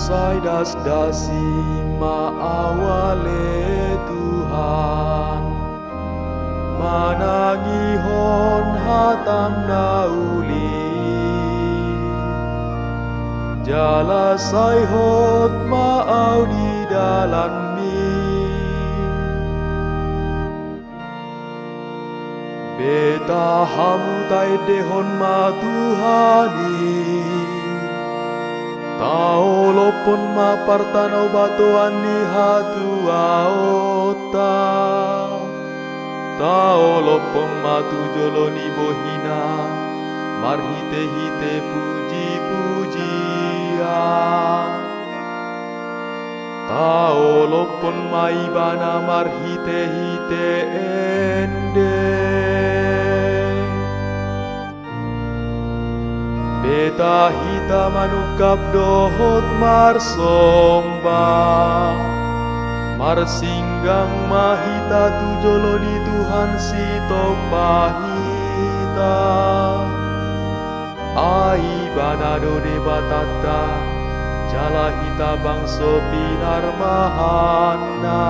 Saidas dasi maawale Tuhan, manangihon hatang nauli, jala saihot maaw di dalan mi, beta hamutai dehon ma Tuhani, tao lopon ma partanau batoan ni hatua ota, tao lopon ma tujoloni bohina, marhite hite puji pujian, tao lopon ma ibana marhite hite ende. Beta hita manukap dohot marsomba, marsinggang mahita tujoloni Tuhan si topahita, ai banado de batata, jala hita bangso pinar mahana,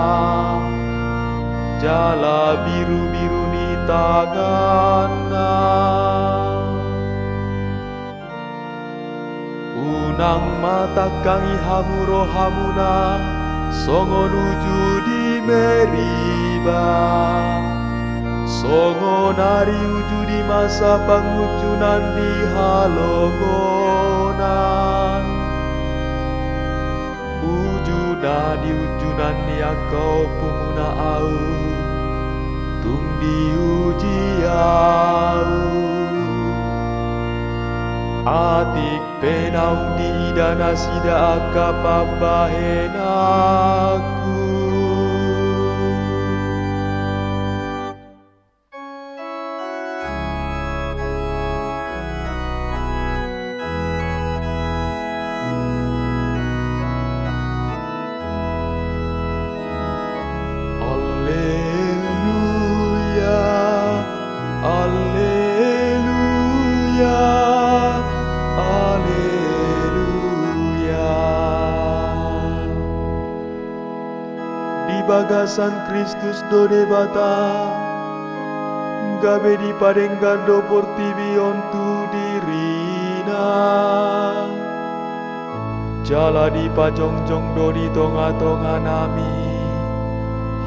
jala biru-biru ni tagana. Unang mata kangi hamuro hamuna, songo nuju di Meriba, songo nari uju di masa pangucunan di Halogonan, ujuna di ujunan ni akau pumuna au, tung di uji au. Atik penau di dana sida akapabahenaku. Alleluia, alleluia. Di bagasan Kristus do debata, gabe di padenggando portibion tu dirina, jala di pajongjong do di tonga-tonga nami,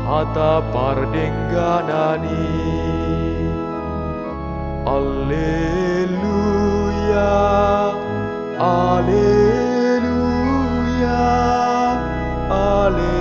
hata pardengganani. Alleluia, alleluia, alleluia.